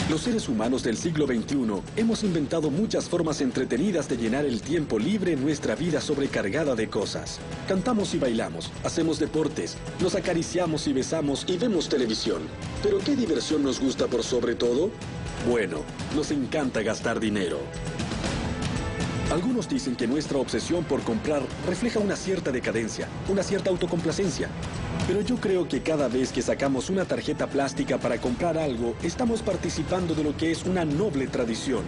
Los seres humanos del siglo XXI hemos inventado muchas formas entretenidas de llenar el tiempo libre en nuestra vida sobrecargada de cosas. Cantamos y bailamos, hacemos deportes, nos acariciamos y besamos y vemos televisión. ¿Pero qué diversión nos gusta por sobre todo? Bueno, nos encanta gastar dinero. Algunos dicen que nuestra obsesión por comprar refleja una cierta decadencia, una cierta autocomplacencia. Pero yo creo que cada vez que sacamos una tarjeta plástica para comprar algo, estamos participando de lo que es una noble tradición,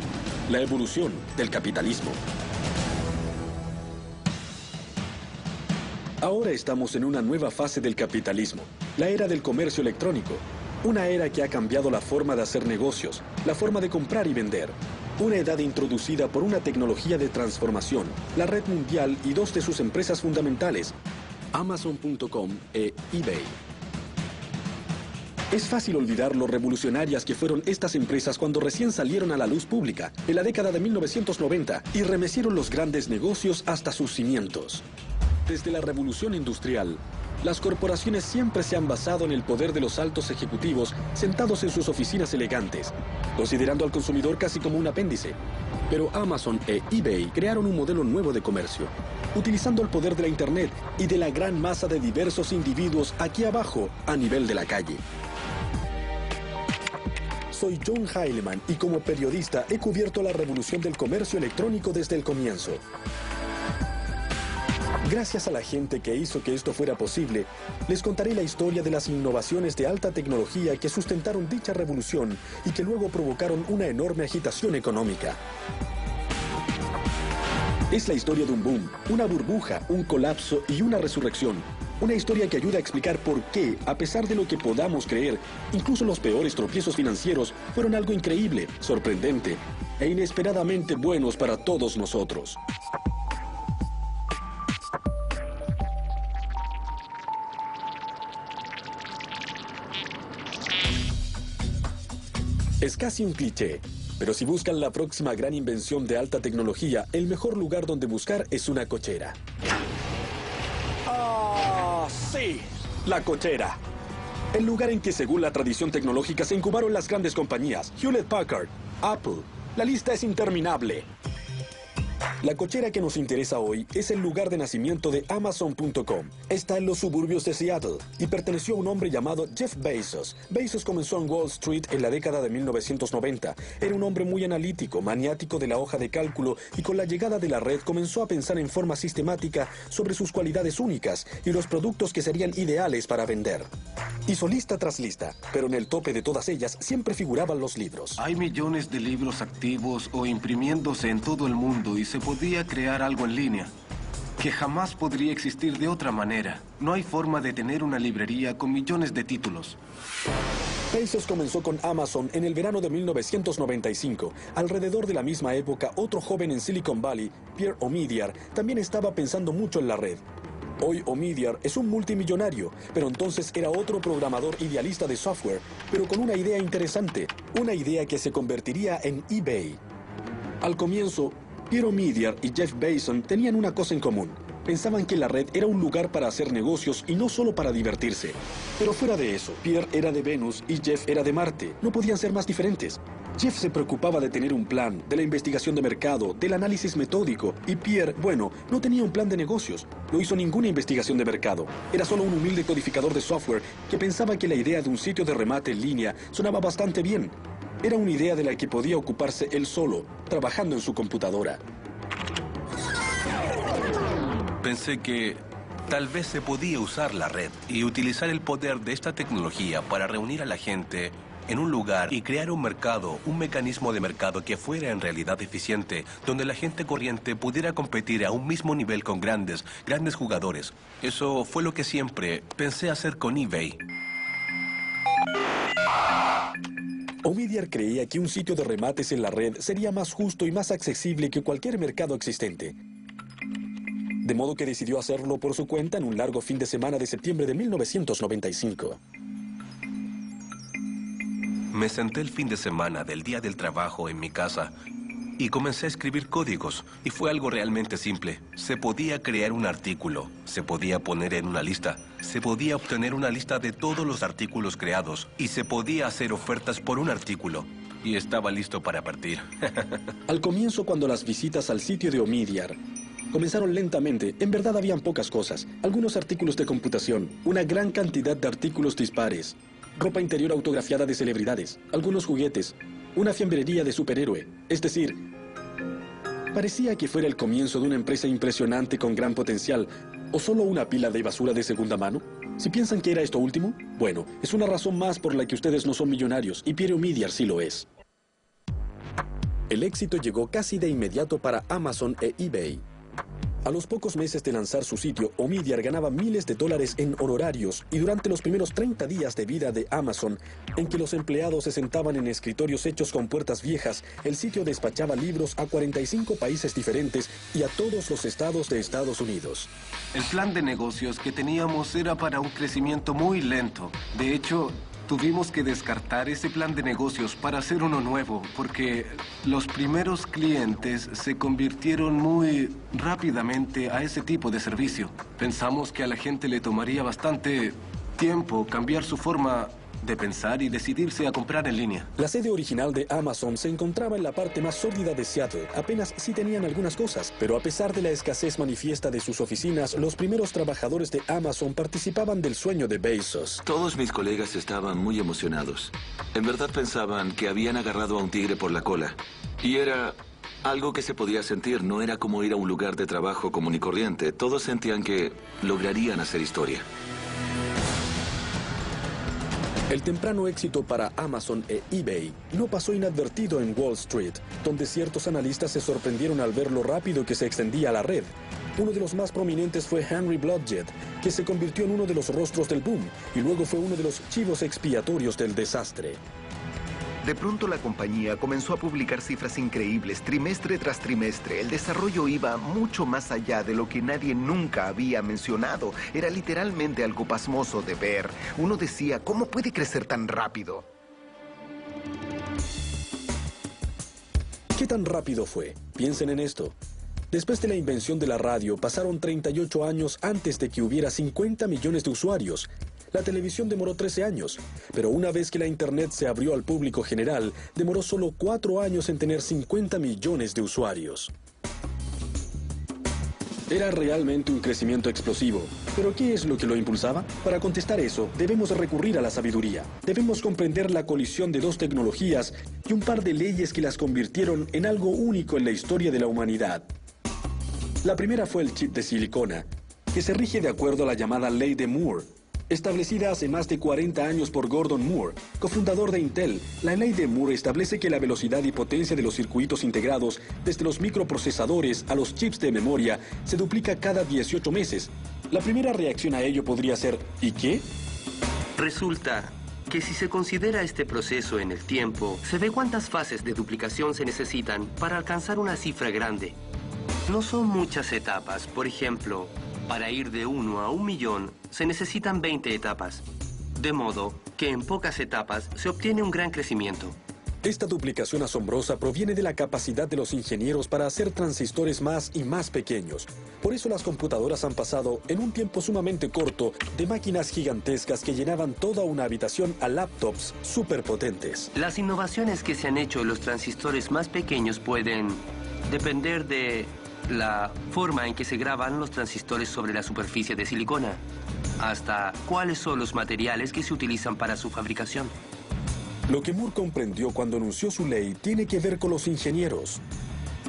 la evolución del capitalismo. Ahora estamos en una nueva fase del capitalismo, la era del comercio electrónico. Una era que ha cambiado la forma de hacer negocios, la forma de comprar y vender. Una edad introducida por una tecnología de transformación, la red mundial y dos de sus empresas fundamentales, Amazon.com e eBay. Es fácil olvidar lo revolucionarias que fueron estas empresas cuando recién salieron a la luz pública, en la década de 1990, y remecieron los grandes negocios hasta sus cimientos. Desde la revolución industrial, las corporaciones siempre se han basado en el poder de los altos ejecutivos sentados en sus oficinas elegantes, considerando al consumidor casi como un apéndice. Pero Amazon e eBay crearon un modelo nuevo de comercio, utilizando el poder de la Internet y de la gran masa de diversos individuos aquí abajo, a nivel de la calle. Soy John Heilemann y como periodista he cubierto la revolución del comercio electrónico desde el comienzo. Gracias a la gente que hizo que esto fuera posible, les contaré la historia de las innovaciones de alta tecnología que sustentaron dicha revolución y que luego provocaron una enorme agitación económica. Es la historia de un boom, una burbuja, un colapso y una resurrección. Una historia que ayuda a explicar por qué, a pesar de lo que podamos creer, incluso los peores tropiezos financieros fueron algo increíble, sorprendente e inesperadamente buenos para todos nosotros. Es casi un cliché, pero si buscan la próxima gran invención de alta tecnología, el mejor lugar donde buscar es una cochera. ¡Ah, sí! La cochera. El lugar en que, según la tradición tecnológica, se incubaron las grandes compañías, Hewlett-Packard, Apple. La lista es interminable. La cochera que nos interesa hoy es el lugar de nacimiento de Amazon.com. Está en los suburbios de Seattle y perteneció a un hombre llamado Jeff Bezos. Bezos comenzó en Wall Street en la década de 1990. Era un hombre muy analítico, maniático de la hoja de cálculo y con la llegada de la red comenzó a pensar en forma sistemática sobre sus cualidades únicas y los productos que serían ideales para vender. Hizo lista tras lista, pero en el tope de todas ellas siempre figuraban los libros. Hay millones de libros activos o imprimiéndose en todo el mundo y se podía crear algo en línea que jamás podría existir de otra manera. No hay forma de tener una librería con millones de títulos. Bezos comenzó con Amazon en el verano de 1995. Alrededor de la misma época, otro joven en Silicon Valley, Pierre Omidyar, también estaba pensando mucho en la red. Hoy Omidyar es un multimillonario, pero entonces era otro programador idealista de software, pero con una idea interesante, una idea que se convertiría en eBay. Al comienzo, Pierre Omidyar y Jeff Bezos tenían una cosa en común. Pensaban que la red era un lugar para hacer negocios y no solo para divertirse. Pero fuera de eso, Pierre era de Venus y Jeff era de Marte. No podían ser más diferentes. Jeff se preocupaba de tener un plan, de la investigación de mercado, del análisis metódico. Y Pierre, bueno, no tenía un plan de negocios. No hizo ninguna investigación de mercado. Era solo un humilde codificador de software que pensaba que la idea de un sitio de remate en línea sonaba bastante bien. Era una idea de la que podía ocuparse él solo, trabajando en su computadora. Pensé que tal vez se podía usar la red y utilizar el poder de esta tecnología para reunir a la gente en un lugar y crear un mercado, un mecanismo de mercado que fuera en realidad eficiente, donde la gente corriente pudiera competir a un mismo nivel con grandes jugadores. Eso fue lo que siempre pensé hacer con eBay. Omidyar creía que un sitio de remates en la red sería más justo y más accesible que cualquier mercado existente. De modo que decidió hacerlo por su cuenta en un largo fin de semana de septiembre de 1995. Me senté el fin de semana del día del trabajo en mi casa y comencé a escribir códigos. Y fue algo realmente simple. Se podía crear un artículo, se podía poner en una lista, se podía obtener una lista de todos los artículos creados y se podía hacer ofertas por un artículo. y estaba listo para partir. Al comienzo, cuando las visitas al sitio de Omidyar comenzaron lentamente, en verdad habían pocas cosas. Algunos artículos de computación, una gran cantidad de artículos dispares, ropa interior autografiada de celebridades, algunos juguetes, una fiambrería de superhéroe. Es decir, parecía que fuera el comienzo de una empresa impresionante con gran potencial, o solo una pila de basura de segunda mano. Si piensan que era esto último, bueno, es una razón más por la que ustedes no son millonarios, y Pierre Omidyar sí lo es. El éxito llegó casi de inmediato para Amazon e eBay. A los pocos meses de lanzar su sitio, Omidyar ganaba miles de dólares en honorarios, y durante los primeros 30 días de vida de Amazon, en que los empleados se sentaban en escritorios hechos con puertas viejas, el sitio despachaba libros a 45 países diferentes y a todos los estados de Estados Unidos. El plan de negocios que teníamos era para un crecimiento muy lento. De hecho, tuvimos que descartar ese plan de negocios para hacer uno nuevo, porque los primeros clientes se convirtieron muy rápidamente a ese tipo de servicio. Pensamos que a la gente le tomaría bastante tiempo cambiar su forma de pensar y decidirse a comprar en línea. La sede original de Amazon se encontraba en la parte más sórdida de Seattle. Apenas sí tenían algunas cosas, pero a pesar de la escasez manifiesta de sus oficinas, los primeros trabajadores de Amazon participaban del sueño de Bezos. Todos mis colegas estaban muy emocionados. En verdad pensaban que habían agarrado a un tigre por la cola. Y era algo que se podía sentir, no era como ir a un lugar de trabajo común y corriente. Todos sentían que lograrían hacer historia. El temprano éxito para Amazon e eBay no pasó inadvertido en Wall Street, donde ciertos analistas se sorprendieron al ver lo rápido que se extendía la red. Uno de los más prominentes fue Henry Blodgett, que se convirtió en uno de los rostros del boom y luego fue uno de los chivos expiatorios del desastre. De pronto la compañía comenzó a publicar cifras increíbles trimestre tras trimestre. El desarrollo iba mucho más allá de lo que nadie nunca había mencionado. Era literalmente algo pasmoso de ver. Uno decía, ¿cómo puede crecer tan rápido? ¿Qué tan rápido fue? Piensen en esto. Después de la invención de la radio, pasaron 38 años antes de que hubiera 50 millones de usuarios. La televisión demoró 13 años, pero una vez que la Internet se abrió al público general, demoró solo 4 años en tener 50 millones de usuarios. Era realmente un crecimiento explosivo. ¿Pero qué es lo que lo impulsaba? Para contestar eso, debemos recurrir a la sabiduría. Debemos comprender la colisión de dos tecnologías y un par de leyes que las convirtieron en algo único en la historia de la humanidad. La primera fue el chip de silicona, que se rige de acuerdo a la llamada Ley de Moore, establecida hace más de 40 años por Gordon Moore, cofundador de Intel. La ley de Moore establece que la velocidad y potencia de los circuitos integrados, desde los microprocesadores a los chips de memoria, se duplica cada 18 meses. La primera reacción a ello podría ser, ¿y qué? Resulta que si se considera este proceso en el tiempo, se ve cuántas fases de duplicación se necesitan para alcanzar una cifra grande. No son muchas etapas. Por ejemplo, para ir de 1 a 1 millón, se necesitan 20 etapas. De modo que en pocas etapas se obtiene un gran crecimiento. Esta duplicación asombrosa proviene de la capacidad de los ingenieros para hacer transistores más y más pequeños. Por eso las computadoras han pasado, en un tiempo sumamente corto, de máquinas gigantescas que llenaban toda una habitación a laptops superpotentes. Las innovaciones que se han hecho en los transistores más pequeños pueden depender de la forma en que se graban los transistores sobre la superficie de silicona, hasta cuáles son los materiales que se utilizan para su fabricación. Lo que Moore comprendió cuando anunció su ley tiene que ver con los ingenieros.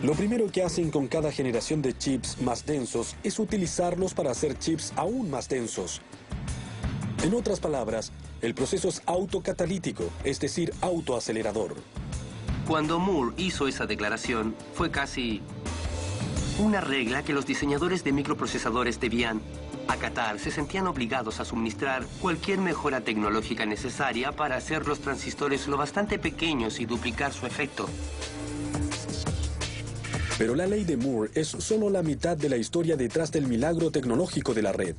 Lo primero que hacen con cada generación de chips más densos es utilizarlos para hacer chips aún más densos. En otras palabras, el proceso es autocatalítico, es decir, autoacelerador. Cuando Moore hizo esa declaración, fue casi una regla que los diseñadores de microprocesadores debían acatar. Se sentían obligados a suministrar cualquier mejora tecnológica necesaria para hacer los transistores lo bastante pequeños y duplicar su efecto. Pero la ley de Moore es solo la mitad de la historia detrás del milagro tecnológico de la red.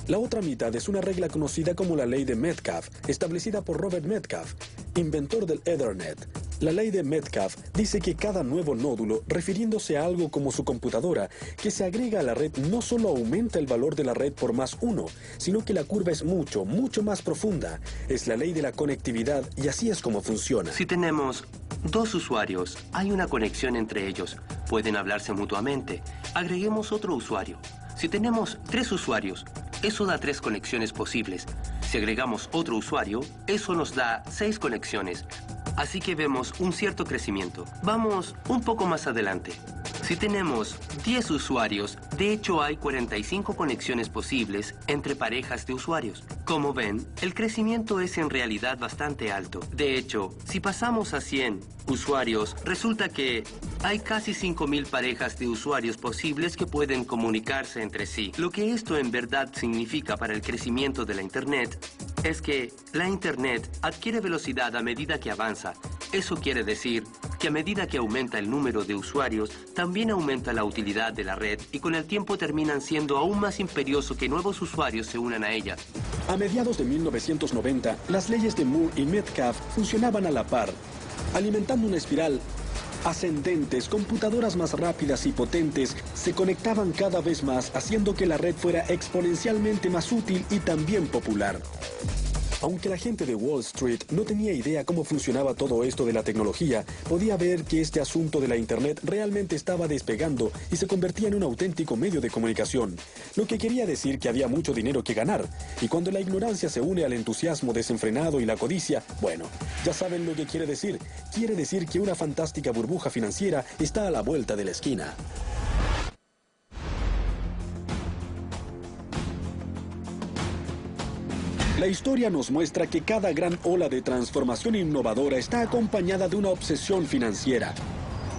La otra mitad es una regla conocida como la ley de Metcalfe, establecida por Robert Metcalfe, inventor del Ethernet. La ley de Metcalfe dice que cada nuevo nódulo, refiriéndose a algo como su computadora, que se agrega a la red no solo aumenta el valor de la red por +1, sino que la curva es mucho más profunda. Es la ley de la conectividad y así es como funciona. Si tenemos 2 usuarios, hay una conexión entre ellos. Pueden hablarse mutuamente. Agreguemos otro usuario. Si tenemos 3 usuarios, eso da 3 conexiones posibles. Si agregamos otro usuario, eso nos da 6 conexiones. Así que vemos un cierto crecimiento. Vamos un poco más adelante. Si tenemos 10 usuarios, de hecho hay 45 conexiones posibles entre parejas de usuarios. Como ven, el crecimiento es en realidad bastante alto. De hecho, si pasamos a 100 usuarios, resulta que hay casi 5.000 parejas de usuarios posibles que pueden comunicarse entre sí. Lo que esto en verdad significa para el crecimiento de la Internet es que la Internet adquiere velocidad a medida que avanza. Eso quiere decir que a medida que aumenta el número de usuarios, también aumenta la utilidad de la red y con el tiempo terminan siendo aún más imperioso que nuevos usuarios se unan a ella. A mediados de 1990, las leyes de Moore y Metcalfe funcionaban a la par, alimentando una espiral ascendente. Computadoras más rápidas y potentes se conectaban cada vez más, haciendo que la red fuera exponencialmente más útil y también popular. Aunque la gente de Wall Street no tenía idea cómo funcionaba todo esto de la tecnología, podía ver que este asunto de la Internet realmente estaba despegando y se convertía en un auténtico medio de comunicación, lo que quería decir que había mucho dinero que ganar. Y cuando la ignorancia se une al entusiasmo desenfrenado y la codicia, bueno, ya saben lo que quiere decir. Quiere decir que una fantástica burbuja financiera está a la vuelta de la esquina. La historia nos muestra que cada gran ola de transformación innovadora está acompañada de una obsesión financiera.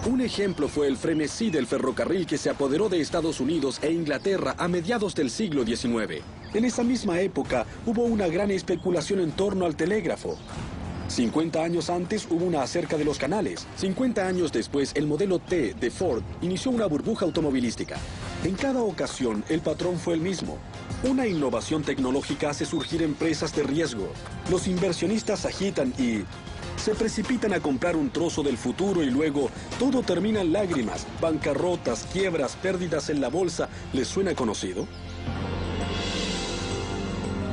Un ejemplo fue el frenesí del ferrocarril que se apoderó de Estados Unidos e Inglaterra a mediados del siglo XIX. En esa misma época hubo una gran especulación en torno al telégrafo. 50 años antes hubo una acerca de los canales. 50 años después, el modelo T de Ford inició una burbuja automovilística. En cada ocasión, el patrón fue el mismo. Una innovación tecnológica hace surgir empresas de riesgo. Los inversionistas agitan y se precipitan a comprar un trozo del futuro y luego todo termina en lágrimas, bancarrotas, quiebras, pérdidas en la bolsa. ¿Les suena conocido?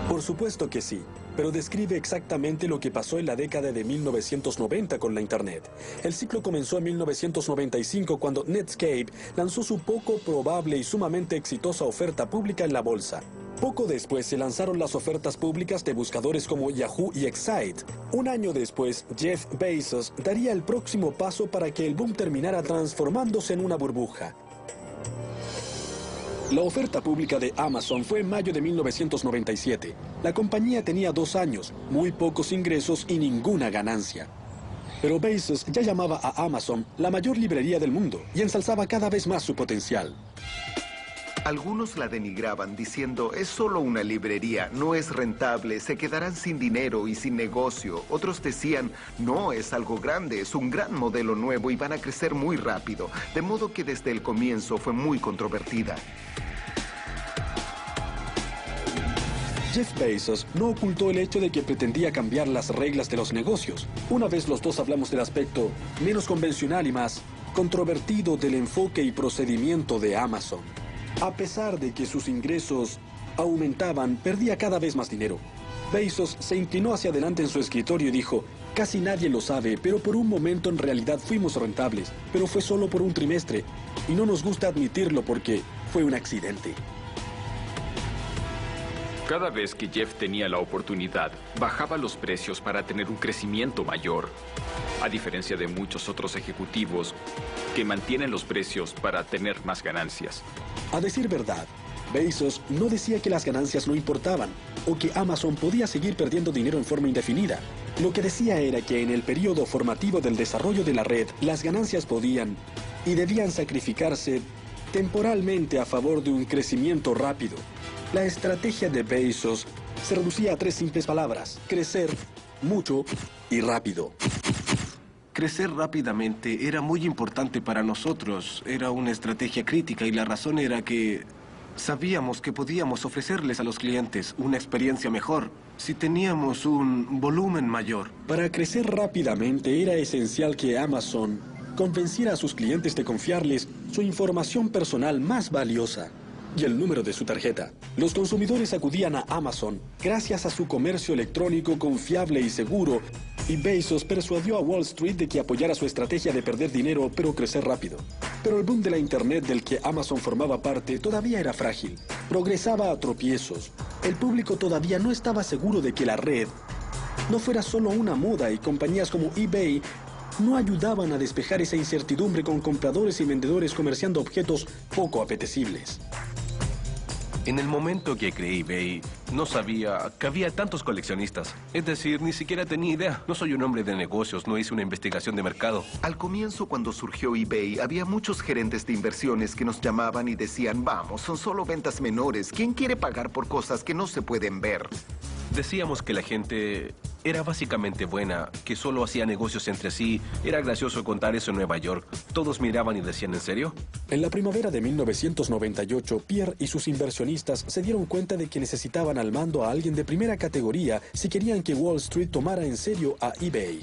Por supuesto que sí, pero describe exactamente lo que pasó en la década de 1990 con la Internet. El ciclo comenzó en 1995 cuando Netscape lanzó su poco probable y sumamente exitosa oferta pública en la bolsa. Poco después se lanzaron las ofertas públicas de buscadores como Yahoo y Excite. Un año después, Jeff Bezos daría el próximo paso para que el boom terminara transformándose en una burbuja. La oferta pública de Amazon fue en mayo de 1997. La compañía tenía 2 años, muy pocos ingresos y ninguna ganancia. Pero Bezos ya llamaba a Amazon la mayor librería del mundo y ensalzaba cada vez más su potencial. Algunos la denigraban diciendo, es solo una librería, no es rentable, se quedarán sin dinero y sin negocio. Otros decían, no, es algo grande, es un gran modelo nuevo y van a crecer muy rápido. De modo que desde el comienzo fue muy controvertida. Jeff Bezos no ocultó el hecho de que pretendía cambiar las reglas de los negocios. Una vez los dos hablamos del aspecto menos convencional y más controvertido del enfoque y procedimiento de Amazon. A pesar de que sus ingresos aumentaban, perdía cada vez más dinero. Bezos se inclinó hacia adelante en su escritorio y dijo, casi nadie lo sabe, pero por un momento en realidad fuimos rentables, pero fue solo por un trimestre, y no nos gusta admitirlo porque fue un accidente. Cada vez que Jeff tenía la oportunidad, bajaba los precios para tener un crecimiento mayor, a diferencia de muchos otros ejecutivos que mantienen los precios para tener más ganancias. A decir verdad, Bezos no decía que las ganancias no importaban o que Amazon podía seguir perdiendo dinero en forma indefinida. Lo que decía era que en el periodo formativo del desarrollo de la red, las ganancias podían y debían sacrificarse temporalmente a favor de un crecimiento rápido. La estrategia de Bezos se reducía a 3 simples palabras: crecer, mucho y rápido. Crecer rápidamente era muy importante para nosotros. Era una estrategia crítica y la razón era que sabíamos que podíamos ofrecerles a los clientes una experiencia mejor si teníamos un volumen mayor. Para crecer rápidamente era esencial que Amazon convenciera a sus clientes de confiarles su información personal más valiosa y el número de su tarjeta. Los consumidores acudían a Amazon gracias a su comercio electrónico confiable y seguro y Bezos persuadió a Wall Street de que apoyara su estrategia de perder dinero pero crecer rápido. Pero el boom de la Internet del que Amazon formaba parte todavía era frágil. Progresaba a tropiezos. El público todavía no estaba seguro de que la red no fuera solo una moda y compañías como eBay no ayudaban a despejar esa incertidumbre con compradores y vendedores comerciando objetos poco apetecibles. En el momento que creé eBay, no sabía que había tantos coleccionistas. Es decir, ni siquiera tenía idea. No soy un hombre de negocios, no hice una investigación de mercado. Al comienzo, cuando surgió eBay, había muchos gerentes de inversiones que nos llamaban y decían, vamos, son solo ventas menores. ¿Quién quiere pagar por cosas que no se pueden ver? Decíamos que la gente era básicamente buena, que solo hacía negocios entre sí. Era gracioso contar eso en Nueva York. Todos miraban y decían, ¿en serio? En la primavera de 1998, Pierre y sus inversionistas se dieron cuenta de que necesitaban al mando a alguien de primera categoría si querían que Wall Street tomara en serio a eBay.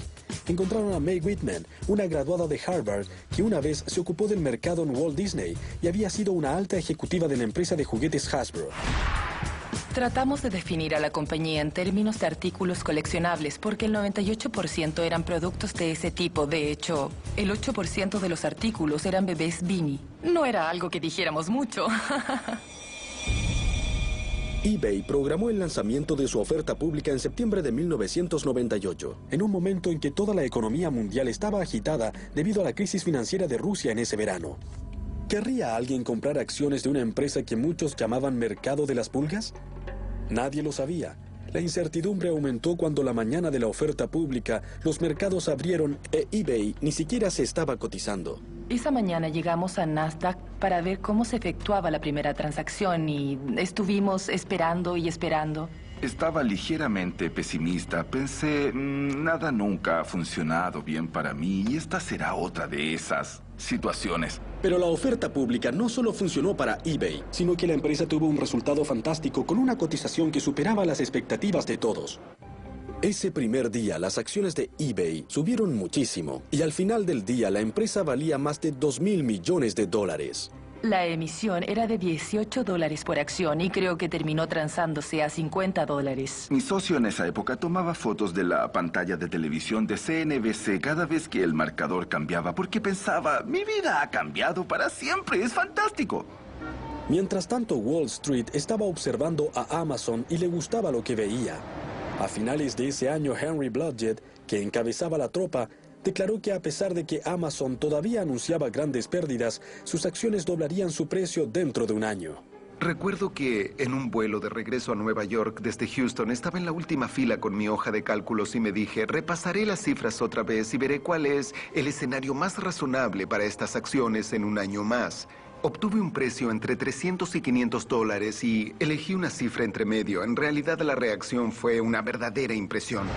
Encontraron a May Whitman, una graduada de Harvard que una vez se ocupó del mercado en Walt Disney y había sido una alta ejecutiva de la empresa de juguetes Hasbro. Tratamos de definir a la compañía en términos de artículos coleccionables porque el 98% eran productos de ese tipo. De hecho, el 8% de los artículos eran bebés Beanie. No era algo que dijéramos mucho. eBay programó el lanzamiento de su oferta pública en septiembre de 1998, en un momento en que toda la economía mundial estaba agitada debido a la crisis financiera de Rusia en ese verano. ¿Querría alguien comprar acciones de una empresa que muchos llamaban mercado de las pulgas? Nadie lo sabía. La incertidumbre aumentó cuando la mañana de la oferta pública los mercados abrieron e eBay ni siquiera se estaba cotizando. Esa mañana llegamos a Nasdaq para ver cómo se efectuaba la primera transacción y estuvimos esperando y esperando. Estaba ligeramente pesimista. Pensé, nada nunca ha funcionado bien para mí y esta será otra de esas situaciones. Pero la oferta pública no solo funcionó para eBay, sino que la empresa tuvo un resultado fantástico con una cotización que superaba las expectativas de todos. Ese primer día, las acciones de eBay subieron muchísimo y al final del día la empresa valía más de $2.000 millones. La emisión era de $18 por acción y creo que terminó transándose a $50. Mi socio en esa época tomaba fotos de la pantalla de televisión de CNBC cada vez que el marcador cambiaba porque pensaba, mi vida ha cambiado para siempre, es fantástico. Mientras tanto, Wall Street estaba observando a Amazon y le gustaba lo que veía. A finales de ese año, Henry Blodgett, que encabezaba la tropa, declaró que a pesar de que Amazon todavía anunciaba grandes pérdidas, sus acciones doblarían su precio dentro de un año. Recuerdo que en un vuelo de regreso a Nueva York desde Houston estaba en la última fila con mi hoja de cálculos y me dije, repasaré las cifras otra vez y veré cuál es el escenario más razonable para estas acciones en un año más. Obtuve un precio entre $300 y $500 y elegí una cifra entre medio. En realidad la reacción fue una verdadera impresión.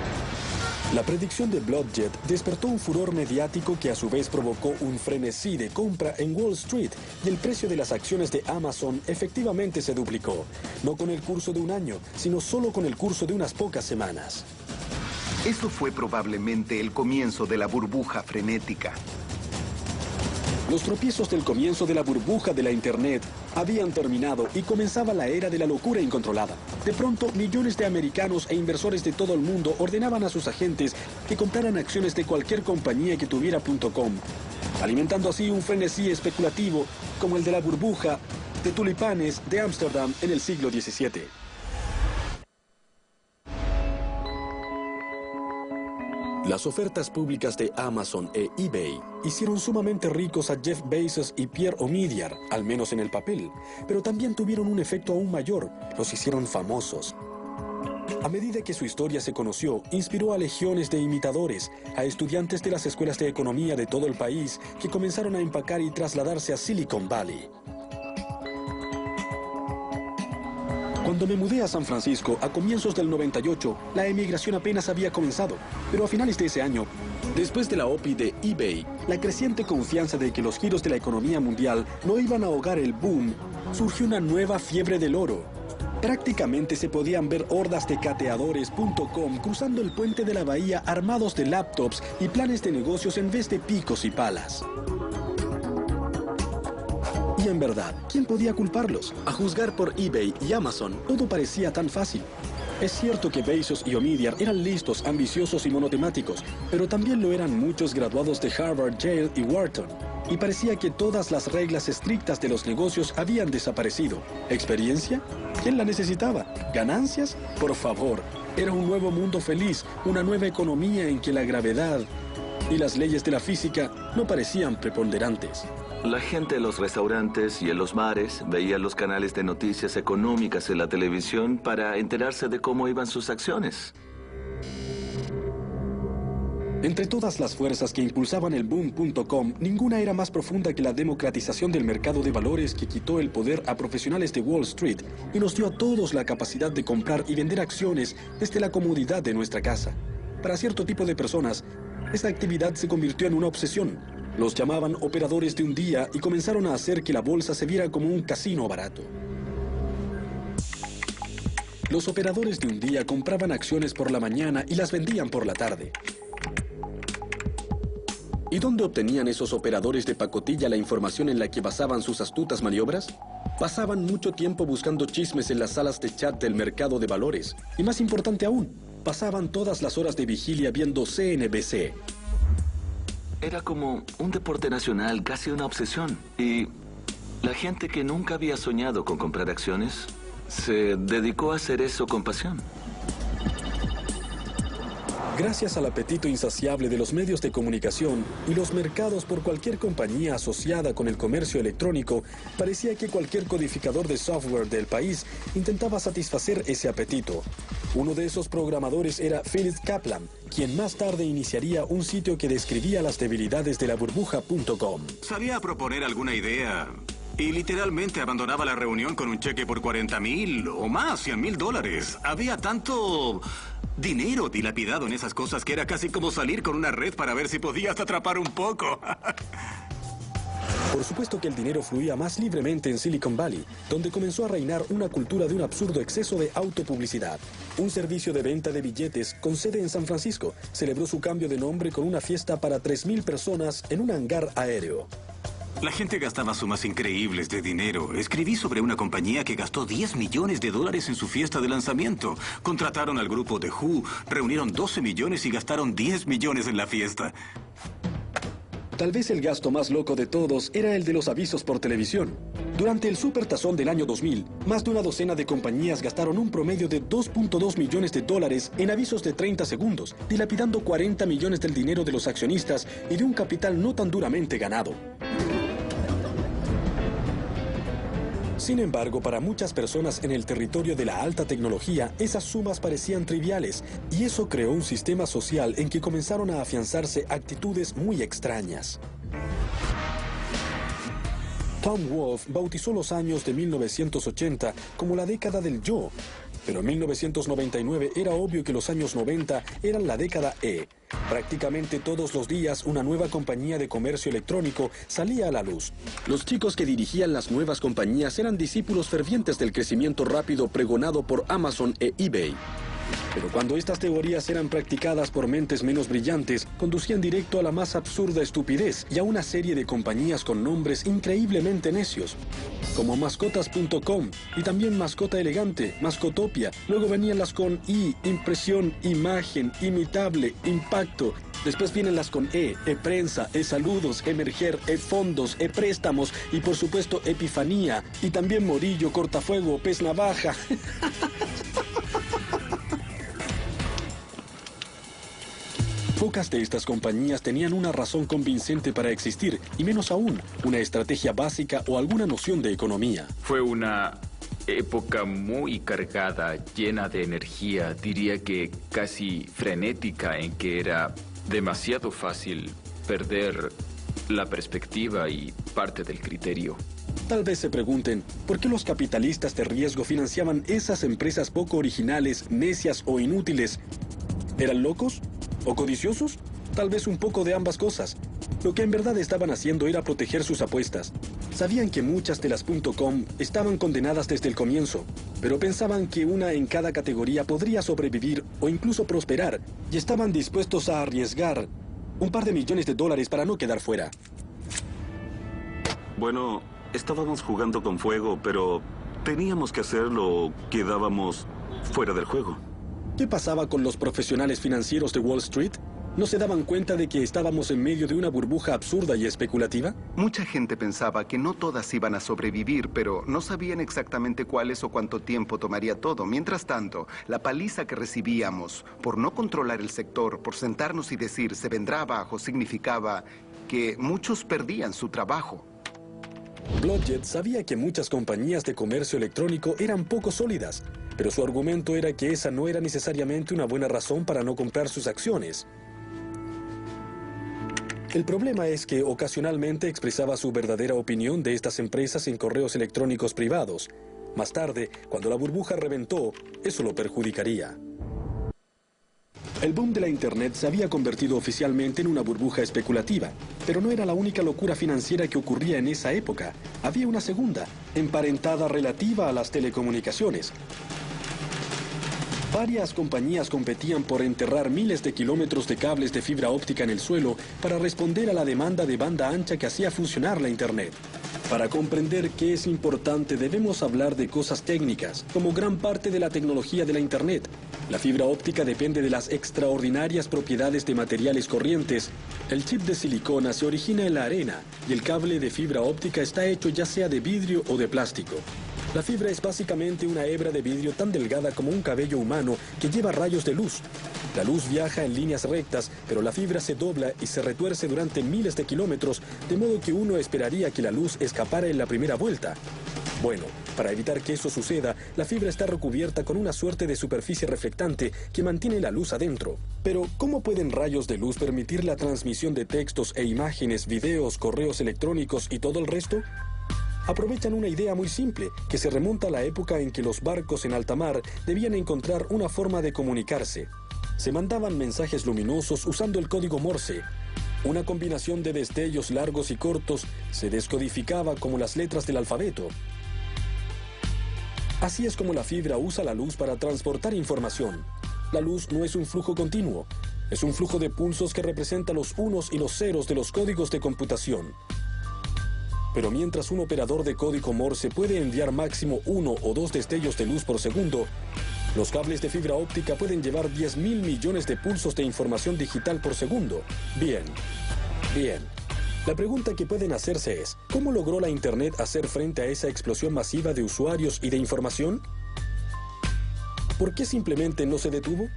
La predicción de Blodgett despertó un furor mediático que a su vez provocó un frenesí de compra en Wall Street y el precio de las acciones de Amazon efectivamente se duplicó, no con el curso de un año, sino solo con el curso de unas pocas semanas. Eso fue probablemente el comienzo de la burbuja frenética. Los tropiezos del comienzo de la burbuja de la Internet habían terminado y comenzaba la era de la locura incontrolada. De pronto, millones de americanos e inversores de todo el mundo ordenaban a sus agentes que compraran acciones de cualquier compañía que tuviera .com, alimentando así un frenesí especulativo como el de la burbuja de tulipanes de Ámsterdam en el siglo XVII. Las ofertas públicas de Amazon e eBay hicieron sumamente ricos a Jeff Bezos y Pierre Omidyar, al menos en el papel, pero también tuvieron un efecto aún mayor, los hicieron famosos. A medida que su historia se conoció, inspiró a legiones de imitadores, a estudiantes de las escuelas de economía de todo el país que comenzaron a empacar y trasladarse a Silicon Valley. Cuando me mudé a San Francisco a comienzos del 98, la emigración apenas había comenzado, pero a finales de ese año, después de la OPI de eBay, la creciente confianza de que los giros de la economía mundial no iban a ahogar el boom, surgió una nueva fiebre del oro. Prácticamente se podían ver hordas de cateadores.com cruzando el puente de la bahía armados de laptops y planes de negocios en vez de picos y palas. Y en verdad, ¿quién podía culparlos? A juzgar por eBay y Amazon, todo parecía tan fácil. Es cierto que Bezos y Omidyar eran listos, ambiciosos y monotemáticos, pero también lo eran muchos graduados de Harvard, Yale y Wharton. Y parecía que todas las reglas estrictas de los negocios habían desaparecido. ¿Experiencia? ¿Quién la necesitaba? ¿Ganancias? Por favor. Era un nuevo mundo feliz, una nueva economía en que la gravedad y las leyes de la física no parecían preponderantes. La gente en los restaurantes y en los bares veía los canales de noticias económicas en la televisión para enterarse de cómo iban sus acciones. Entre todas las fuerzas que impulsaban el boom.com, ninguna era más profunda que la democratización del mercado de valores que quitó el poder a profesionales de Wall Street y nos dio a todos la capacidad de comprar y vender acciones desde la comodidad de nuestra casa. Para cierto tipo de personas, esta actividad se convirtió en una obsesión. Los llamaban operadores de un día y comenzaron a hacer que la bolsa se viera como un casino barato. Los operadores de un día compraban acciones por la mañana y las vendían por la tarde. ¿Y dónde obtenían esos operadores de pacotilla la información en la que basaban sus astutas maniobras? Pasaban mucho tiempo buscando chismes en las salas de chat del mercado de valores. Y más importante aún, pasaban todas las horas de vigilia viendo CNBC. Era como un deporte nacional, casi una obsesión. Y la gente que nunca había soñado con comprar acciones se dedicó a hacer eso con pasión. Gracias al apetito insaciable de los medios de comunicación y los mercados por cualquier compañía asociada con el comercio electrónico, parecía que cualquier codificador de software del país intentaba satisfacer ese apetito. Uno de esos programadores era Philip Kaplan, quien más tarde iniciaría un sitio que describía las debilidades de la burbuja.com. Salía a proponer alguna idea y literalmente abandonaba la reunión con un cheque por $40,000 o más, $100,000. Había tanto dinero dilapidado en esas cosas que era casi como salir con una red para ver si podías atrapar un poco. Por supuesto que el dinero fluía más libremente en Silicon Valley, donde comenzó a reinar una cultura de un absurdo exceso de autopublicidad. Un servicio de venta de billetes con sede en San Francisco celebró su cambio de nombre con una fiesta para 3,000 personas en un hangar aéreo. La gente gastaba sumas increíbles de dinero. Escribí sobre una compañía que gastó $10 millones en su fiesta de lanzamiento. Contrataron al grupo The Who, reunieron 12 millones y gastaron 10 millones en la fiesta. Tal vez el gasto más loco de todos era el de los avisos por televisión. Durante el Supertazón del año 2000, más de una docena de compañías gastaron un promedio de $2.2 millones en avisos de 30 segundos, dilapidando 40 millones del dinero de los accionistas y de un capital no tan duramente ganado. Sin embargo, para muchas personas en el territorio de la alta tecnología, esas sumas parecían triviales, y eso creó un sistema social en que comenzaron a afianzarse actitudes muy extrañas. Tom Wolfe bautizó los años de 1980 como la década del yo, pero en 1999 era obvio que los años 90 eran la década E. Prácticamente todos los días una nueva compañía de comercio electrónico salía a la luz. Los chicos que dirigían las nuevas compañías eran discípulos fervientes del crecimiento rápido pregonado por Amazon e eBay. Pero cuando estas teorías eran practicadas por mentes menos brillantes, conducían directo a la más absurda estupidez y a una serie de compañías con nombres increíblemente necios, como Mascotas.com y también Mascota Elegante, Mascotopia. Luego venían las con I, impresión, imagen, imitable, impacto. Después vienen las con E-prensa, E-saludos, emerger, E-fondos, E-préstamos y por supuesto Epifanía. Y también Morillo, Cortafuego, Pez Navaja. Pocas de estas compañías tenían una razón convincente para existir, y menos aún, una estrategia básica o alguna noción de economía. Fue una época muy cargada, llena de energía, diría que casi frenética, en que era demasiado fácil perder la perspectiva y parte del criterio. Tal vez se pregunten, ¿por qué los capitalistas de riesgo financiaban esas empresas poco originales, necias o inútiles? ¿Eran locos? ¿O codiciosos? Tal vez un poco de ambas cosas. Lo que en verdad estaban haciendo era proteger sus apuestas. Sabían que muchas de las .com estaban condenadas desde el comienzo, pero pensaban que una en cada categoría podría sobrevivir o incluso prosperar, y estaban dispuestos a arriesgar un par de millones de dólares para no quedar fuera. Bueno, estábamos jugando con fuego, pero teníamos que hacerlo o quedábamos fuera del juego. ¿Qué pasaba con los profesionales financieros de Wall Street? ¿No se daban cuenta de que estábamos en medio de una burbuja absurda y especulativa? Mucha gente pensaba que no todas iban a sobrevivir, pero no sabían exactamente cuáles o cuánto tiempo tomaría todo. Mientras tanto, la paliza que recibíamos por no controlar el sector, por sentarnos y decir se vendrá abajo, significaba que muchos perdían su trabajo. Blodgett sabía que muchas compañías de comercio electrónico eran poco sólidas, pero su argumento era que esa no era necesariamente una buena razón para no comprar sus acciones. El problema es que ocasionalmente expresaba su verdadera opinión de estas empresas en correos electrónicos privados. Más tarde, cuando la burbuja reventó, eso lo perjudicaría. El boom de la Internet se había convertido oficialmente en una burbuja especulativa, pero no era la única locura financiera que ocurría en esa época. Había una segunda, emparentada relativa a las telecomunicaciones. Varias compañías competían por enterrar miles de kilómetros de cables de fibra óptica en el suelo para responder a la demanda de banda ancha que hacía funcionar la Internet. Para comprender qué es importante debemos hablar de cosas técnicas, como gran parte de la tecnología de la Internet. La fibra óptica depende de las extraordinarias propiedades de materiales corrientes. El chip de silicona se origina en la arena y el cable de fibra óptica está hecho ya sea de vidrio o de plástico. La fibra es básicamente una hebra de vidrio tan delgada como un cabello humano que lleva rayos de luz. La luz viaja en líneas rectas, pero la fibra se dobla y se retuerce durante miles de kilómetros, de modo que uno esperaría que la luz escapara en la primera vuelta. Bueno, para evitar que eso suceda, la fibra está recubierta con una suerte de superficie reflectante que mantiene la luz adentro. Pero, ¿cómo pueden rayos de luz permitir la transmisión de textos e imágenes, videos, correos electrónicos y todo el resto? Aprovechan una idea muy simple, que se remonta a la época en que los barcos en alta mar debían encontrar una forma de comunicarse. Se mandaban mensajes luminosos usando el código Morse. Una combinación de destellos largos y cortos se descodificaba como las letras del alfabeto. Así es como la fibra usa la luz para transportar información. La luz no es un flujo continuo, es un flujo de pulsos que representa los unos y los ceros de los códigos de computación. Pero mientras un operador de código Morse puede enviar máximo 1 o 2 destellos de luz por segundo, los cables de fibra óptica pueden llevar 10.000 millones de pulsos de información digital por segundo. Bien. La pregunta que pueden hacerse es, ¿cómo logró la Internet hacer frente a esa explosión masiva de usuarios y de información? ¿Por qué simplemente no se detuvo?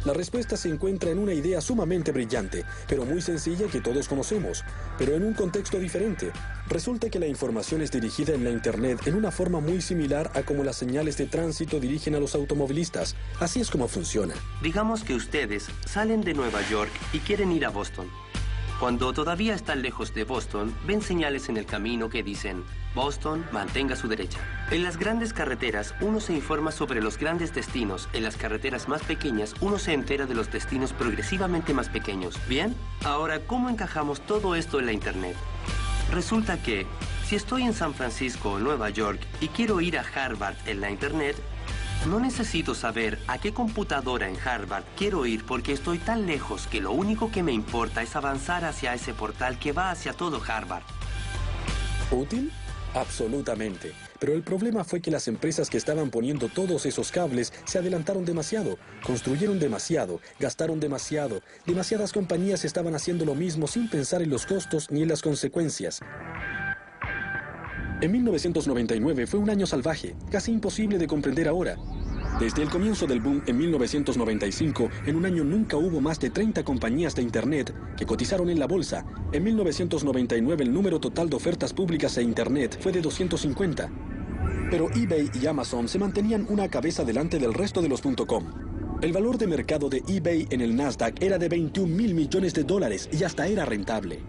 La respuesta se encuentra en una idea sumamente brillante, pero muy sencilla que todos conocemos, pero en un contexto diferente. Resulta que la información es dirigida en la Internet en una forma muy similar a como las señales de tránsito dirigen a los automovilistas. Así es como funciona. Digamos que ustedes salen de Nueva York y quieren ir a Boston. Cuando todavía están lejos de Boston, ven señales en el camino que dicen: Boston, mantenga su derecha. En las grandes carreteras, uno se informa sobre los grandes destinos. En las carreteras más pequeñas, uno se entera de los destinos progresivamente más pequeños. ¿Bien? Ahora, ¿cómo encajamos todo esto en la Internet? Resulta que, si estoy en San Francisco o Nueva York y quiero ir a Harvard en la Internet, no necesito saber a qué computadora en Harvard quiero ir porque estoy tan lejos que lo único que me importa es avanzar hacia ese portal que va hacia todo Harvard. ¿Útil? Absolutamente. Pero el problema fue que las empresas que estaban poniendo todos esos cables se adelantaron demasiado, construyeron demasiado, gastaron demasiado. Demasiadas compañías estaban haciendo lo mismo sin pensar en los costos ni en las consecuencias. En 1999 fue un año salvaje, casi imposible de comprender ahora. Desde el comienzo del boom en 1995, en un año nunca hubo más de 30 compañías de Internet que cotizaron en la bolsa. En 1999 el número total de ofertas públicas e Internet fue de 250. Pero eBay y Amazon se mantenían una cabeza delante del resto de los .com. El valor de mercado de eBay en el Nasdaq era de 21.000 millones de dólares y hasta era rentable.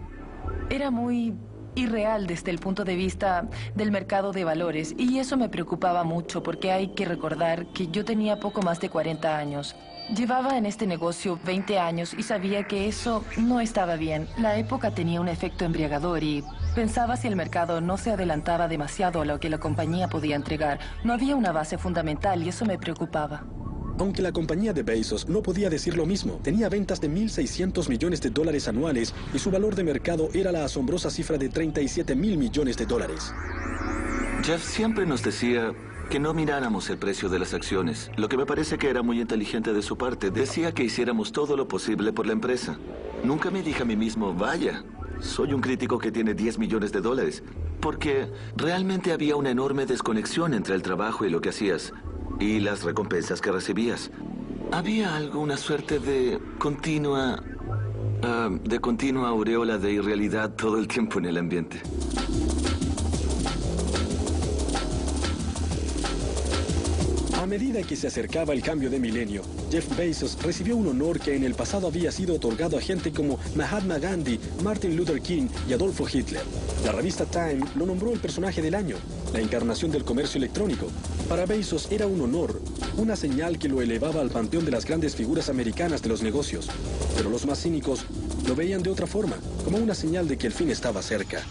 Era muy irreal desde el punto de vista del mercado de valores, y eso me preocupaba mucho porque hay que recordar que yo tenía poco más de 40 años. Llevaba en este negocio 20 años y sabía que eso no estaba bien. La época tenía un efecto embriagador y pensaba si el mercado no se adelantaba demasiado a lo que la compañía podía entregar. No había una base fundamental y eso me preocupaba. Aunque la compañía de Bezos no podía decir lo mismo, tenía ventas de 1.600 millones de dólares anuales y su valor de mercado era la asombrosa cifra de 37.000 millones de dólares. Jeff siempre nos decía que no miráramos el precio de las acciones, lo que me parece que era muy inteligente de su parte. Decía que hiciéramos todo lo posible por la empresa. Nunca me dije a mí mismo, vaya, soy un crítico que tiene 10 millones de dólares, porque realmente había una enorme desconexión entre el trabajo y lo que hacías, y las recompensas que recibías. Había algo, una suerte de continua aureola de irrealidad todo el tiempo en el ambiente. A medida que se acercaba el cambio de milenio, Jeff Bezos recibió un honor que en el pasado había sido otorgado a gente como Mahatma Gandhi, Martin Luther King y Adolfo Hitler. La revista Time lo nombró el personaje del año, la encarnación del comercio electrónico. Para Bezos era un honor, una señal que lo elevaba al panteón de las grandes figuras americanas de los negocios. Pero los más cínicos lo veían de otra forma, como una señal de que el fin estaba cerca.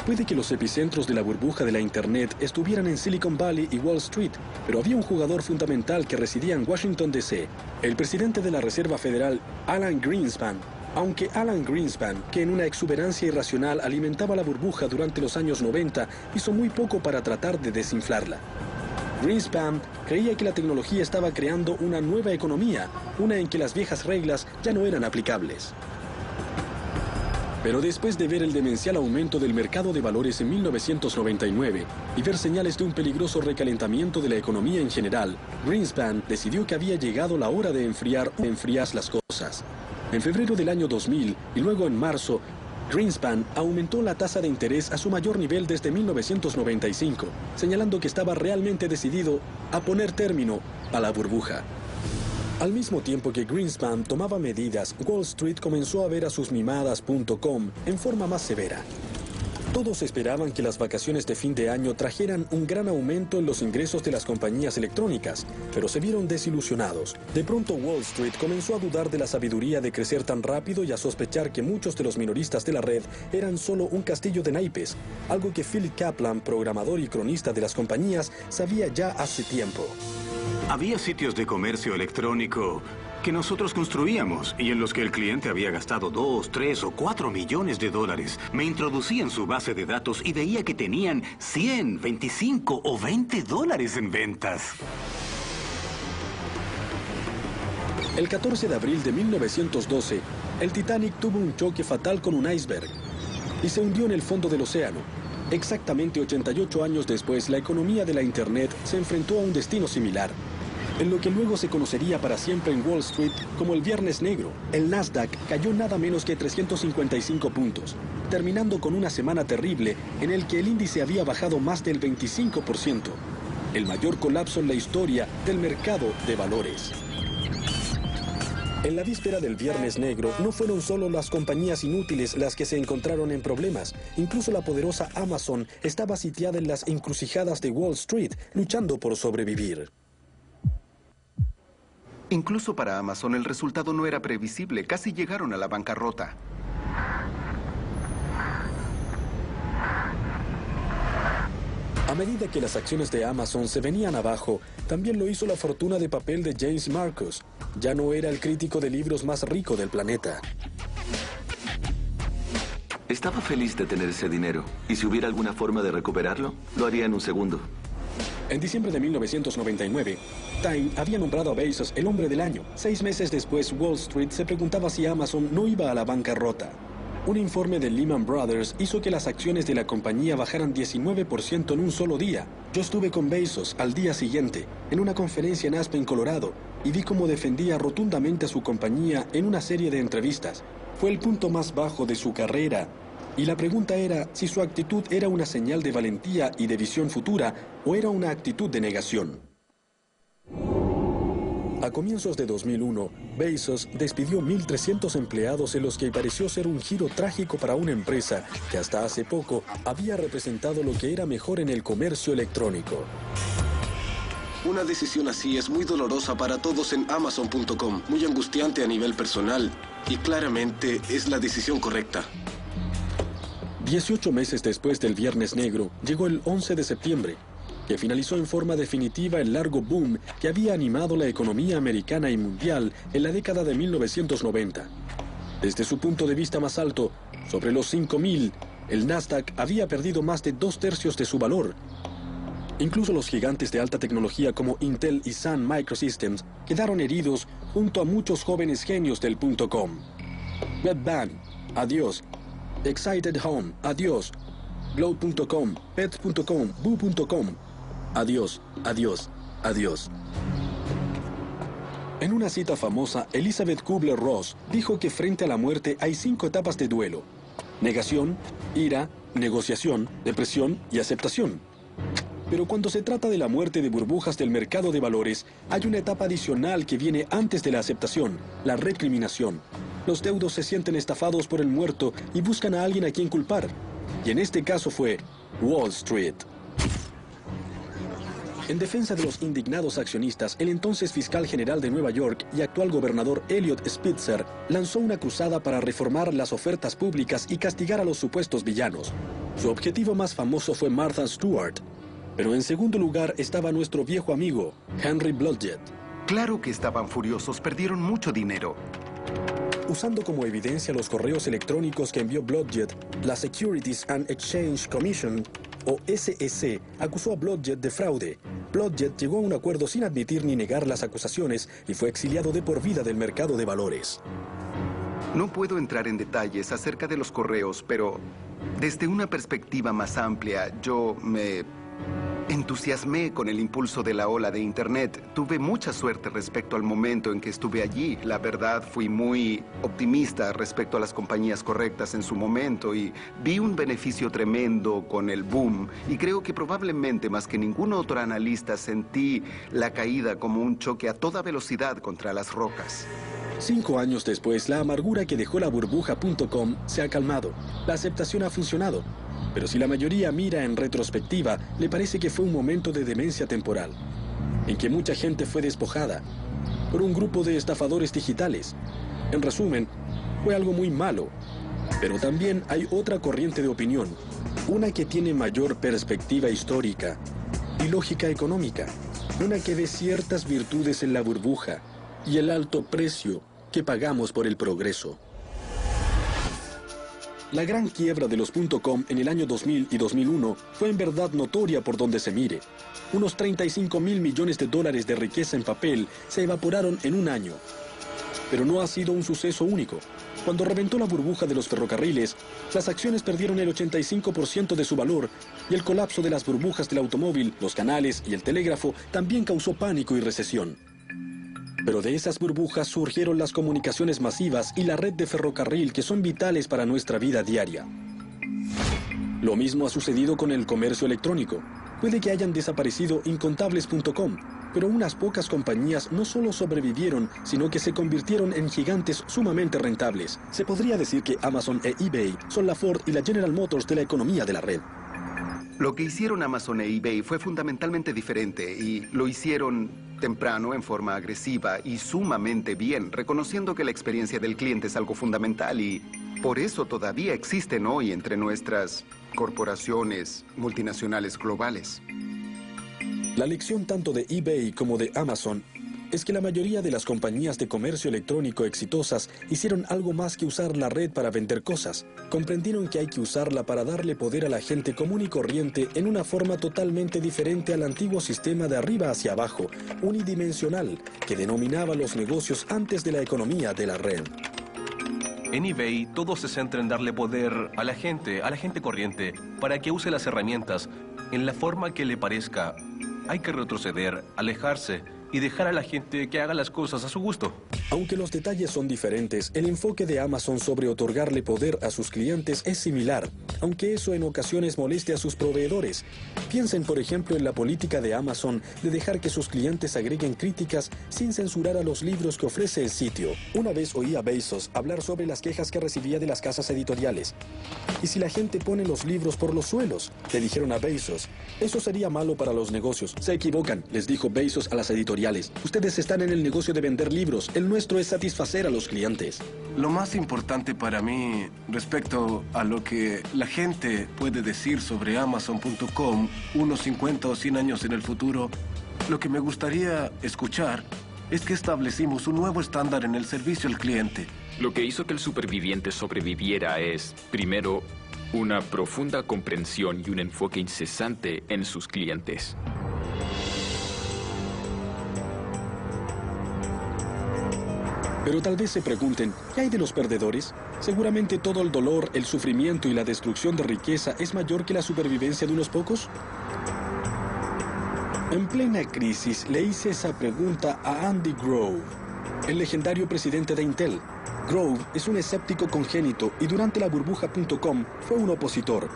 Puede que los epicentros de la burbuja de la Internet estuvieran en Silicon Valley y Wall Street, pero había un jugador fundamental que residía en Washington, D.C., el presidente de la Reserva Federal, Alan Greenspan. Aunque Alan Greenspan, que en una exuberancia irracional alimentaba la burbuja durante los años 90, hizo muy poco para tratar de desinflarla. Greenspan creía que la tecnología estaba creando una nueva economía, una en que las viejas reglas ya no eran aplicables. Pero después de ver el demencial aumento del mercado de valores en 1999 y ver señales de un peligroso recalentamiento de la economía en general, Greenspan decidió que había llegado la hora de enfriar las cosas. En febrero del año 2000 y luego en marzo, Greenspan aumentó la tasa de interés a su mayor nivel desde 1995, señalando que estaba realmente decidido a poner término a la burbuja. Al mismo tiempo que Greenspan tomaba medidas, Wall Street comenzó a ver a sus mimadas.com en forma más severa. Todos esperaban que las vacaciones de fin de año trajeran un gran aumento en los ingresos de las compañías electrónicas, pero se vieron desilusionados. De pronto Wall Street comenzó a dudar de la sabiduría de crecer tan rápido y a sospechar que muchos de los minoristas de la red eran solo un castillo de naipes, algo que Philip Kaplan, programador y cronista de las compañías, sabía ya hace tiempo. Había sitios de comercio electrónico que nosotros construíamos y en los que el cliente había gastado 2, 3 o 4 millones de dólares. Me introducí en su base de datos y veía que tenían 100, 25 o 20 dólares en ventas. El 14 de abril de 1912, el Titanic tuvo un choque fatal con un iceberg y se hundió en el fondo del océano. Exactamente 88 años después, la economía de la Internet se enfrentó a un destino similar, en lo que luego se conocería para siempre en Wall Street como el Viernes Negro. El Nasdaq cayó nada menos que 355 puntos, terminando con una semana terrible en el que el índice había bajado más del 25%, el mayor colapso en la historia del mercado de valores. En la víspera del Viernes Negro, no fueron solo las compañías inútiles las que se encontraron en problemas. Incluso la poderosa Amazon estaba sitiada en las encrucijadas de Wall Street, luchando por sobrevivir. Incluso para Amazon el resultado no era previsible. Casi llegaron a la bancarrota. A medida que las acciones de Amazon se venían abajo, también lo hizo la fortuna de papel de James Marcus. Ya no era el crítico de libros más rico del planeta. Estaba feliz de tener ese dinero. Y si hubiera alguna forma de recuperarlo, lo haría en un segundo. En diciembre de 1999, Time había nombrado a Bezos el hombre del año. 6 meses después, Wall Street se preguntaba si Amazon no iba a la bancarrota. Un informe de Lehman Brothers hizo que las acciones de la compañía bajaran 19% en un solo día. Yo estuve con Bezos al día siguiente, en una conferencia en Aspen, Colorado, y vi cómo defendía rotundamente a su compañía en una serie de entrevistas. Fue el punto más bajo de su carrera, y la pregunta era si su actitud era una señal de valentía y de visión futura, o era una actitud de negación. A comienzos de 2001, Bezos despidió 1.300 empleados en los que pareció ser un giro trágico para una empresa que hasta hace poco había representado lo que era mejor en el comercio electrónico. Una decisión así es muy dolorosa para todos en Amazon.com, muy angustiante a nivel personal, y claramente es la decisión correcta. 18 meses después del Viernes Negro, llegó el 11 de septiembre, que finalizó en forma definitiva el largo boom que había animado la economía americana y mundial en la década de 1990. Desde su punto de vista más alto, sobre los 5.000, el Nasdaq había perdido más de 2/3 de su valor. Incluso los gigantes de alta tecnología como Intel y Sun Microsystems quedaron heridos junto a muchos jóvenes genios del .com. Webvan, adiós. Excited Home, adiós. Glow.com, Pets.com, Boo.com, adiós, adiós, adiós. En una cita famosa, Elizabeth Kubler-Ross dijo que frente a la muerte hay 5 etapas de duelo: negación, ira, negociación, depresión y aceptación. Pero cuando se trata de la muerte de burbujas del mercado de valores, hay una etapa adicional que viene antes de la aceptación: la recriminación. Los deudos se sienten estafados por el muerto y buscan a alguien a quien culpar. Y en este caso fue Wall Street. En defensa de los indignados accionistas, el entonces fiscal general de Nueva York y actual gobernador Eliot Spitzer lanzó una cruzada para reformar las ofertas públicas y castigar a los supuestos villanos. Su objetivo más famoso fue Martha Stewart, pero en segundo lugar estaba nuestro viejo amigo, Henry Blodgett. Claro que estaban furiosos, perdieron mucho dinero. Usando como evidencia los correos electrónicos que envió Blodgett, la Securities and Exchange Commission, o SEC, acusó a Blodgett de fraude. Blodgett llegó a un acuerdo sin admitir ni negar las acusaciones y fue exiliado de por vida del mercado de valores. No puedo entrar en detalles acerca de los correos, pero desde una perspectiva más amplia, yo me entusiasmé con el impulso de la ola de Internet. Tuve mucha suerte respecto al momento en que estuve allí. La verdad, fui muy optimista respecto a las compañías correctas en su momento y vi un beneficio tremendo con el boom. Y creo que probablemente más que ningún otro analista sentí la caída como un choque a toda velocidad contra las rocas. 5 años después, la amargura que dejó la burbuja.com se ha calmado. La aceptación ha funcionado. Pero si la mayoría mira en retrospectiva, le parece que fue un momento de demencia temporal, en que mucha gente fue despojada por un grupo de estafadores digitales. En resumen, fue algo muy malo. Pero también hay otra corriente de opinión, una que tiene mayor perspectiva histórica y lógica económica, una que ve ciertas virtudes en la burbuja y el alto precio que pagamos por el progreso. La gran quiebra de los .com en el año 2000 y 2001 fue en verdad notoria por donde se mire. Unos 35.000 millones de dólares de riqueza en papel se evaporaron en un año. Pero no ha sido un suceso único. Cuando reventó la burbuja de los ferrocarriles, las acciones perdieron el 85% de su valor y el colapso de las burbujas del automóvil, los canales y el telégrafo también causó pánico y recesión. Pero de esas burbujas surgieron las comunicaciones masivas y la red de ferrocarril que son vitales para nuestra vida diaria. Lo mismo ha sucedido con el comercio electrónico. Puede que hayan desaparecido incontables.com, pero unas pocas compañías no solo sobrevivieron, sino que se convirtieron en gigantes sumamente rentables. Se podría decir que Amazon e eBay son la Ford y la General Motors de la economía de la red. Lo que hicieron Amazon e eBay fue fundamentalmente diferente y lo hicieron temprano, en forma agresiva y sumamente bien, reconociendo que la experiencia del cliente es algo fundamental y por eso todavía existen hoy entre nuestras corporaciones multinacionales globales. La lección tanto de eBay como de Amazon es que la mayoría de las compañías de comercio electrónico exitosas hicieron algo más que usar la red para vender cosas. Comprendieron que hay que usarla para darle poder a la gente común y corriente en una forma totalmente diferente al antiguo sistema de arriba hacia abajo, unidimensional, que denominaba los negocios antes de la economía de la red. En eBay, todo se centra en darle poder a la gente corriente, para que use las herramientas en la forma que le parezca. Hay que retroceder, alejarse y dejar a la gente que haga las cosas a su gusto. Aunque los detalles son diferentes, el enfoque de Amazon sobre otorgarle poder a sus clientes es similar, aunque eso en ocasiones moleste a sus proveedores. Piensen, por ejemplo, en la política de Amazon de dejar que sus clientes agreguen críticas sin censurar a los libros que ofrece el sitio. Una vez oí a Bezos hablar sobre las quejas que recibía de las casas editoriales. ¿Y si la gente pone los libros por los suelos?, le dijeron a Bezos. Eso sería malo para los negocios. Se equivocan, les dijo Bezos a las editoriales. Ustedes están en el negocio de vender libros. El nuestro es satisfacer a los clientes. Lo más importante para mí respecto a lo que la gente puede decir sobre Amazon.com unos 50 o 100 años en el futuro, lo que me gustaría escuchar es que establecimos un nuevo estándar en el servicio al cliente. Lo que hizo que el superviviente sobreviviera es, primero, una profunda comprensión y un enfoque incesante en sus clientes. Pero tal vez se pregunten, ¿qué hay de los perdedores? Seguramente todo el dolor, el sufrimiento y la destrucción de riqueza es mayor que la supervivencia de unos pocos. En plena crisis le hice esa pregunta a Andy Grove, el legendario presidente de Intel. Grove es un escéptico congénito y durante la burbuja.com fue un opositor.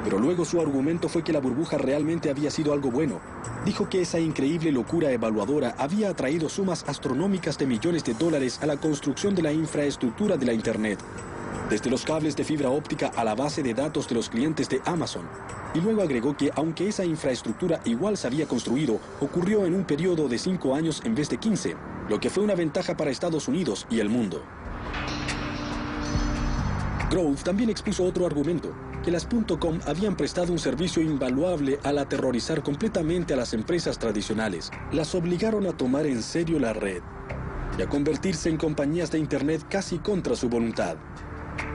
Pero luego su argumento fue que la burbuja realmente había sido algo bueno. Dijo que esa increíble locura evaluadora había atraído sumas astronómicas de millones de dólares a la construcción de la infraestructura de la Internet. Desde los cables de fibra óptica a la base de datos de los clientes de Amazon. Y luego agregó que aunque esa infraestructura igual se había construido, ocurrió en un periodo de 5 años en vez de 15, lo que fue una ventaja para Estados Unidos y el mundo. Grove también expuso otro argumento, que las .com habían prestado un servicio invaluable al aterrorizar completamente a las empresas tradicionales. Las obligaron a tomar en serio la red y a convertirse en compañías de Internet casi contra su voluntad.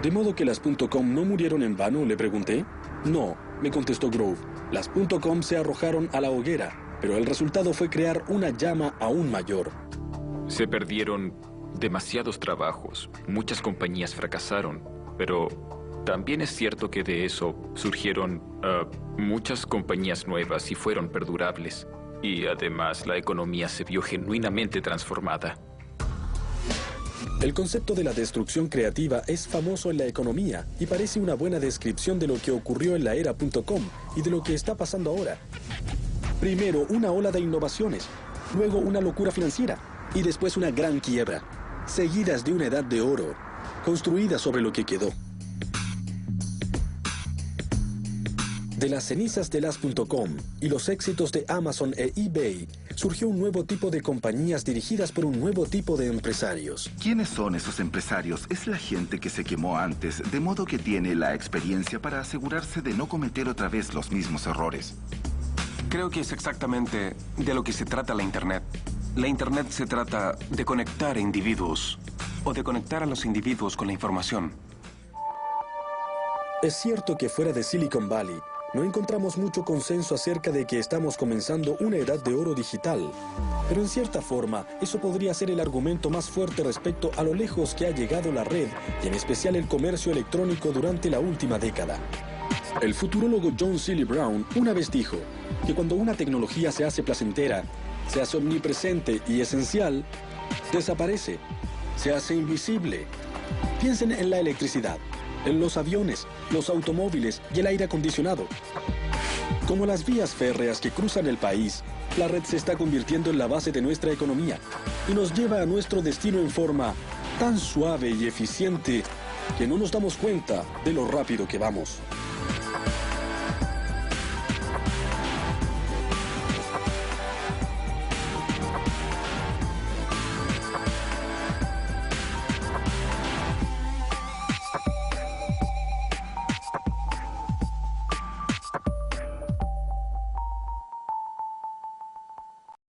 ¿De modo que las .com no murieron en vano?, le pregunté. No, me contestó Grove. Las .com se arrojaron a la hoguera, pero el resultado fue crear una llama aún mayor. Se perdieron demasiados trabajos, muchas compañías fracasaron, pero también es cierto que de eso surgieron muchas compañías nuevas y fueron perdurables. Y además la economía se vio genuinamente transformada. El concepto de la destrucción creativa es famoso en la economía y parece una buena descripción de lo que ocurrió en la era .com y de lo que está pasando ahora. Primero, una ola de innovaciones, luego una locura financiera y después una gran quiebra, seguidas de una edad de oro, construida sobre lo que quedó. De las cenizas de las .com y los éxitos de Amazon e eBay, surgió un nuevo tipo de compañías dirigidas por un nuevo tipo de empresarios. ¿Quiénes son esos empresarios? Es la gente que se quemó antes, de modo que tiene la experiencia para asegurarse de no cometer otra vez los mismos errores. Creo que es exactamente de lo que se trata la Internet. La Internet se trata de conectar a individuos, o de conectar a los individuos con la información. Es cierto que fuera de Silicon Valley, no encontramos mucho consenso acerca de que estamos comenzando una edad de oro digital. Pero en cierta forma, eso podría ser el argumento más fuerte respecto a lo lejos que ha llegado la red, y en especial el comercio electrónico durante la última década. El futurólogo John Seely Brown una vez dijo que cuando una tecnología se hace placentera, se hace omnipresente y esencial, desaparece, se hace invisible. Piensen en la electricidad, en los aviones, los automóviles y el aire acondicionado. Como las vías férreas que cruzan el país, la red se está convirtiendo en la base de nuestra economía y nos lleva a nuestro destino en forma tan suave y eficiente que no nos damos cuenta de lo rápido que vamos.